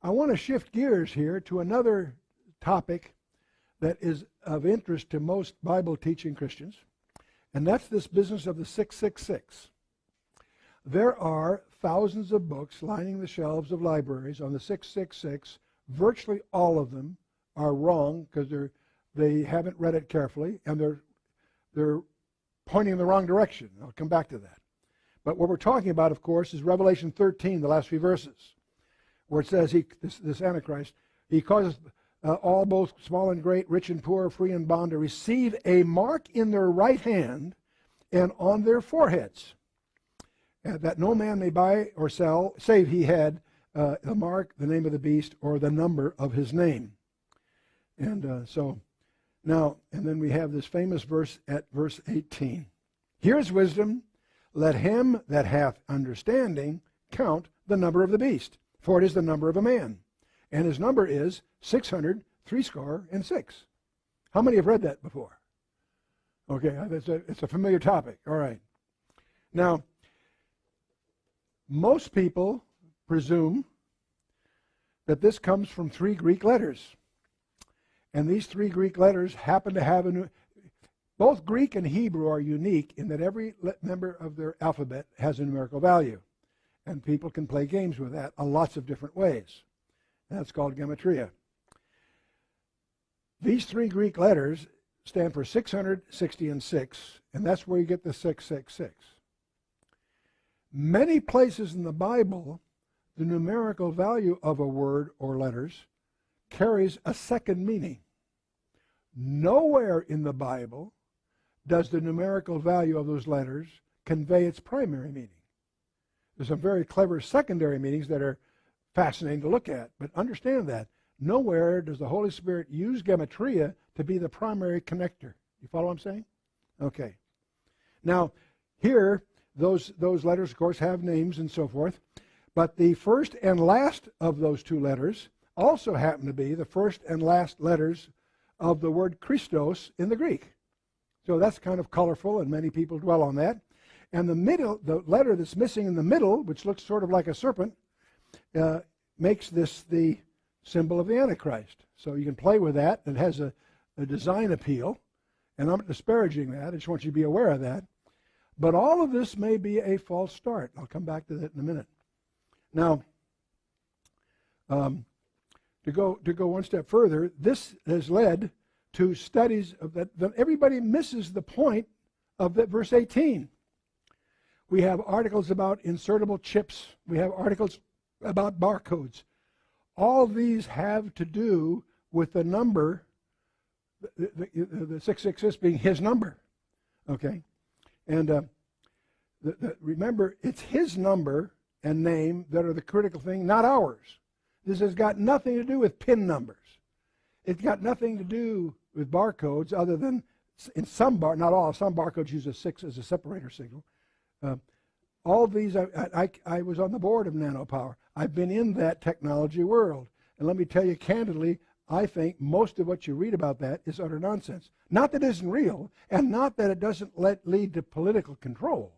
I want to shift gears here to another topic that is of interest to most Bible-teaching Christians, and that's this business of the 666. There are thousands of books lining the shelves of libraries on the 666. Virtually all of them are wrong because they haven't read it carefully, and they're pointing in the wrong direction. I'll come back to that. But what we're talking about, of course, is Revelation 13, the last few verses, where it says this Antichrist, he causes all, both small and great, rich and poor, free and bond, to receive a mark in their right hand and on their foreheads, that no man may buy or sell, save he had the mark, the name of the beast, or the number of his name. And so now, and then we have this famous verse at verse 18. Here's wisdom. Let him that hath understanding count the number of the beast, for it is the number of a man. And his number is 666. How many have read that before? Okay, it's a familiar topic. All right. Now, most people presume that this comes from 3 Greek letters. And these 3 Greek letters happen to have both Greek and Hebrew are unique in that every member of their alphabet has a numerical value. And people can play games with that in lots of different ways. That's called gematria. These 3 Greek letters stand for 660 and 6, and that's where you get the 666. Many places in the Bible, the numerical value of a word or letters carries a second meaning. Nowhere in the Bible does the numerical value of those letters convey its primary meaning. There's some very clever secondary meanings that are fascinating to look at, but understand that nowhere does the Holy Spirit use gematria to be the primary connector. You follow what I'm saying? Okay. Now, here, those letters, of course, have names and so forth, but the first and last of those 2 letters also happen to be the first and last letters of the word Christos in the Greek. So that's kind of colorful, and many people dwell on that. And the letter that's missing in the middle, which looks sort of like a serpent, makes this the symbol of the Antichrist. So you can play with that. It has a design appeal, and I'm not disparaging that. I just want you to be aware of that. But all of this may be a false start. I'll come back to that in a minute. Now, to go one step further, this has led to studies of that everybody misses the point of that verse 18. We have articles about insertable chips. We have articles about barcodes. All these have to do with the number, the 666 being his number. Okay? And remember, it's his number and name that are the critical thing, not ours. This has got nothing to do with PIN numbers. It's got nothing to do with barcodes other than in some not all, some barcodes use a 6 as a separator signal. All these, I was on the board of NanoPower. I've been in that technology world. And let me tell you candidly, I think most of what you read about that is utter nonsense. Not that it isn't real, and not that it doesn't lead to political control.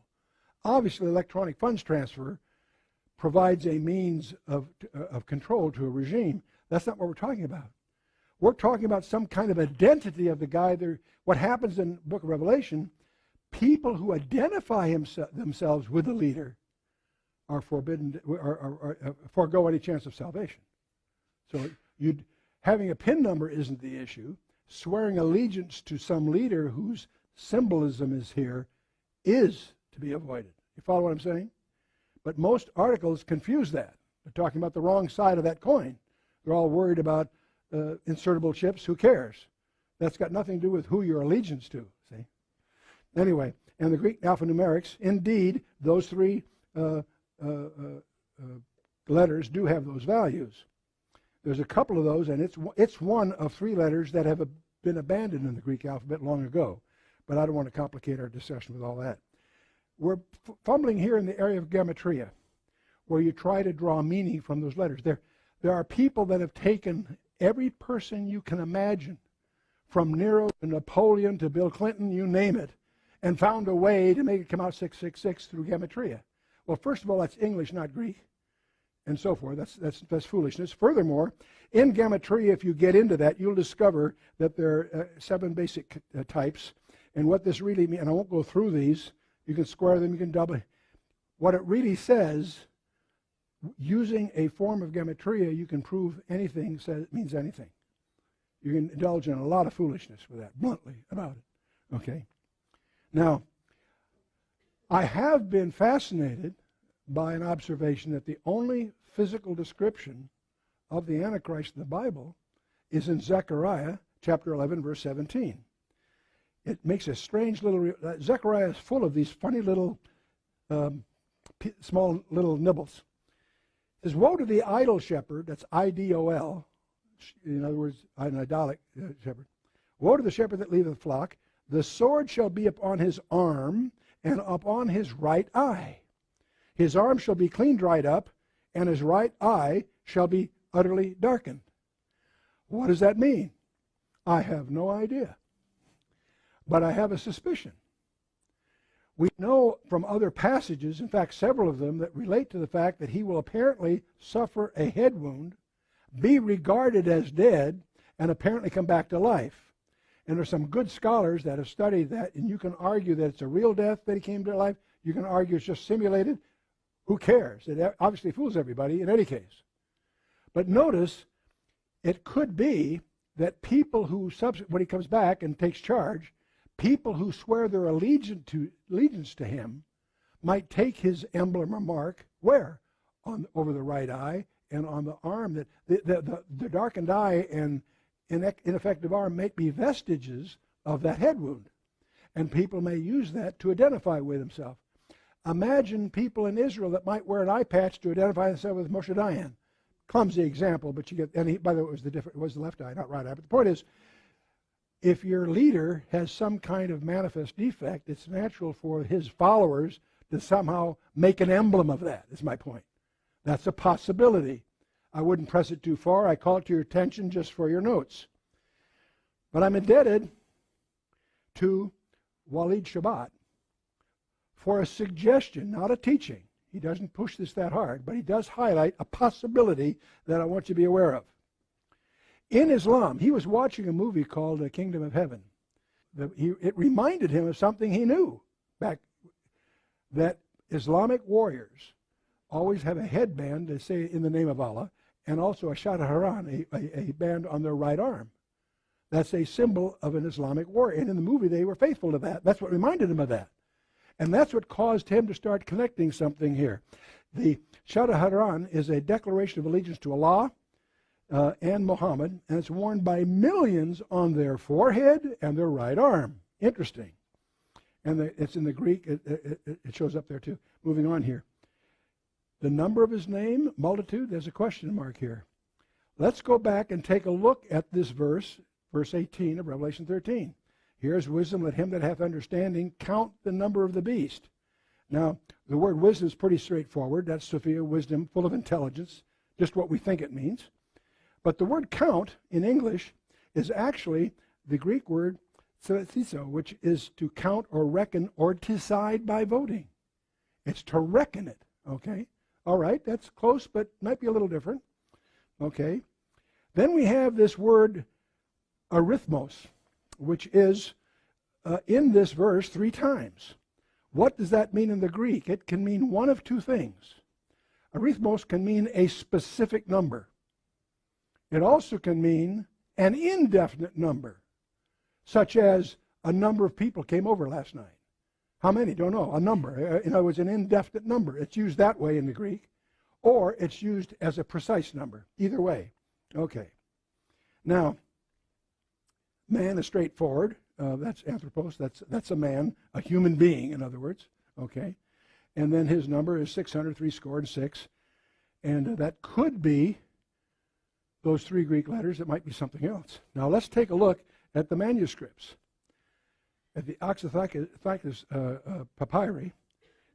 Obviously, electronic funds transfer provides a means of control to a regime. That's not what we're talking about. We're talking about some kind of identity of the guy there. What happens in the book of Revelation, people who identify themselves with the leader are forbidden, or forego any chance of salvation. So having a PIN number isn't the issue. Swearing allegiance to some leader whose symbolism is here is to be avoided. You follow what I'm saying? But most articles confuse that. They're talking about the wrong side of that coin. They're all worried about insertable chips. Who cares? That's got nothing to do with who your allegiance to, see? Anyway, and the Greek alphanumerics, indeed, those 3 letters do have those values. There's a couple of those, and it's one of 3 letters that have been abandoned in the Greek alphabet long ago. But I don't want to complicate our discussion with all that. We're fumbling here in the area of gematria, where you try to draw meaning from those letters. There are people that have taken every person you can imagine, from Nero to Napoleon to Bill Clinton, you name it, and found a way to make it come out 666 through gematria. Well, first of all, that's English, not Greek. and so forth. That's foolishness. Furthermore, in gematria, if you get into that, you'll discover that there are 7 basic types. And what this really means, and I won't go through these, you can square them, you can double. What it really says, using a form of gematria, you can prove anything says it means anything. You can indulge in a lot of foolishness with that, bluntly, about it. Okay? Now, I have been fascinated by an observation that the only physical description of the Antichrist in the Bible is in Zechariah chapter 11, verse 17. It makes a strange little... Zechariah is full of these funny little, small little nibbles. It says, woe to the idol shepherd, that's I-D-O-L, in other words, an idolic shepherd. Woe to the shepherd that leaveth the flock, the sword shall be upon his arm, and upon his right eye. His arm shall be clean dried up, and his right eye shall be utterly darkened. What does that mean? I have no idea. But I have a suspicion. We know from other passages, in fact several of them, that relate to the fact that he will apparently suffer a head wound, be regarded as dead, and apparently come back to life. And there's some good scholars that have studied that, and you can argue that it's a real death that he came to life. You can argue it's just simulated. Who cares? It obviously fools everybody in any case. But notice, it could be that people who, when he comes back and takes charge, people who swear their allegiance to him might take his emblem or mark, where? Over the right eye and on the arm. That the darkened eye and ineffective arm may be vestiges of that head wound. And people may use that to identify with himself. Imagine people in Israel that might wear an eye patch to identify themselves with Moshe Dayan. Clumsy example, but you get, and by the way, it was the left eye, not right eye. But the point is, if your leader has some kind of manifest defect, it's natural for his followers to somehow make an emblem of that, is my point. That's a possibility. I wouldn't press it too far. I call it to your attention just for your notes. But I'm indebted to Walid Shabbat for a suggestion, not a teaching. He doesn't push this that hard, but he does highlight a possibility that I want you to be aware of. In Islam, he was watching a movie called The Kingdom of Heaven. It reminded him of something he knew back, that Islamic warriors always have a headband, they say in the name of Allah, and also a shadaharan, a band on their right arm. That's a symbol of an Islamic warrior. And in the movie, they were faithful to that. That's what reminded him of that. And that's what caused him to start connecting something here. The shadaharan is a declaration of allegiance to Allah and Muhammad, and it's worn by millions on their forehead and their right arm. Interesting. And it's in the Greek. It shows up there too. Moving on here. The number of his name, multitude, there's a question mark here. Let's go back and take a look at this verse, verse 18 of Revelation 13. Here's wisdom, let him that hath understanding count the number of the beast. Now, the word wisdom is pretty straightforward. That's Sophia, wisdom, full of intelligence, just what we think it means. But the word count in English is actually the Greek word thethiso, which is to count or reckon or decide by voting. It's to reckon it, okay? All right, that's close, but might be a little different. Okay. Then we have this word arithmos, which is in this verse 3 times. What does that mean in the Greek? It can mean one of 2 things. Arithmos can mean a specific number. It also can mean an indefinite number, such as a number of people came over last night. How many? Don't know. A number. In other words, an indefinite number. It's used that way in the Greek, or it's used as a precise number. Either way. Okay. Now, man is straightforward. That's anthropos. That's a man, a human being, in other words. Okay. And then his number is 666. And that could be those 3 Greek letters. It might be something else. Now, let's take a look at the manuscripts. At the Oxythacus papyri,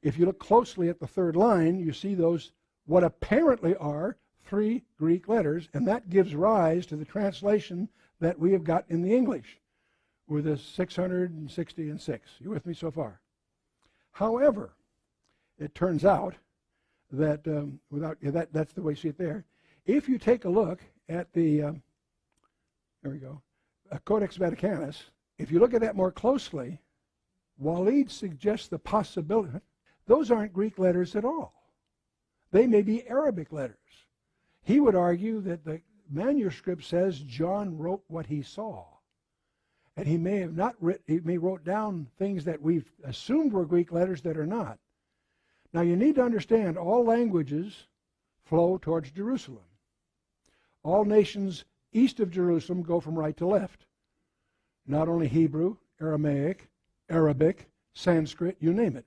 if you look closely at the 3rd line, you see those, what apparently are 3 Greek letters, and that gives rise to the translation that we have got in the English, with the 666. You with me so far? However, it turns out that that's the way you see it there. If you take a look at the there we go, Codex Vaticanus, if you look at that more closely, Walid suggests the possibility those aren't Greek letters at all. They may be Arabic letters. He would argue that the manuscript says John wrote what he saw. And he may have not he may wrote down things that we've assumed were Greek letters that are not. Now you need to understand all languages flow towards Jerusalem. All nations east of Jerusalem go from right to left. Not only Hebrew, Aramaic, Arabic, Sanskrit, you name it.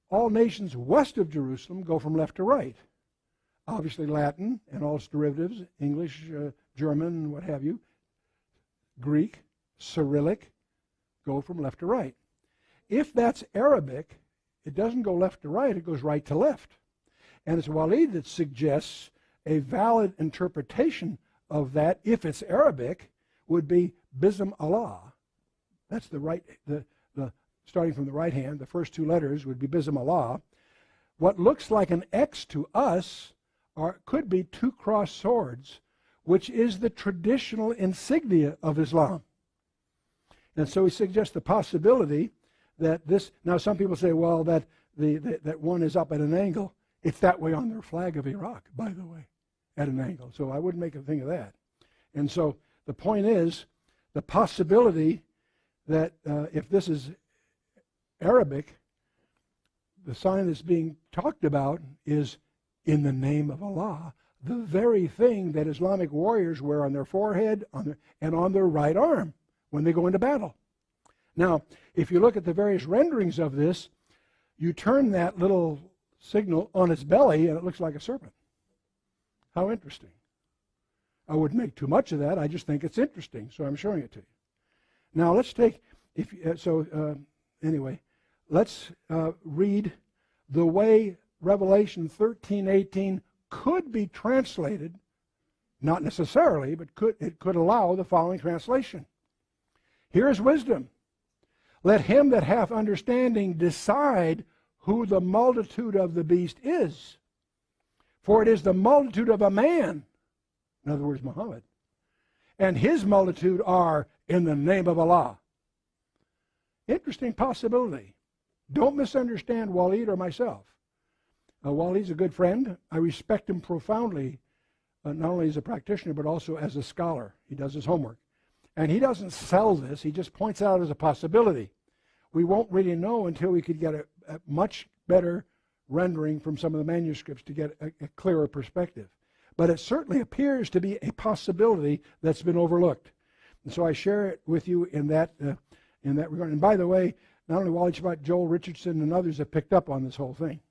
All nations west of Jerusalem go from left to right. Obviously Latin and all its derivatives, English, German, what have you, Greek, Cyrillic, go from left to right. If that's Arabic, it doesn't go left to right, it goes right to left. And it's Walid that suggests a valid interpretation of that, if it's Arabic, would be Bism Allah. That's the right, the starting from the right hand, the first two letters would be Bism Allah. What looks like an X to us could be two crossed swords, which is the traditional insignia of Islam. And so he suggests the possibility that this, now some people say, well, that that one is up at an angle. It's that way on their flag of Iraq, by the way, at an angle. So I wouldn't make a thing of that. And so the point is, the possibility that if this is Arabic, the sign that's being talked about is in the name of Allah, the very thing that Islamic warriors wear on their forehead and on their right arm when they go into battle. Now, if you look at the various renderings of this, you turn that little signal on its belly and it looks like a serpent. How interesting. I wouldn't make too much of that. I just think it's interesting, so I'm showing it to you. Now, let's take, anyway, let's read the way Revelation 13:18 could be translated, not necessarily, but it could allow the following translation. Here is wisdom. Let him that hath understanding decide who the multitude of the beast is. For it is the multitude of a man, in other words, Muhammad, and his multitude are in the name of Allah. Interesting possibility. Don't misunderstand Walid or myself. Walid's a good friend. I respect him profoundly, not only as a practitioner, but also as a scholar. He does his homework. And he doesn't sell this. He just points out as a possibility. We won't really know until we could get a much better rendering from some of the manuscripts to get a clearer perspective. But it certainly appears to be a possibility that's been overlooked. And so I share it with you in that regard. And by the way, not only Wally Shabbat, Joel Richardson and others have picked up on this whole thing.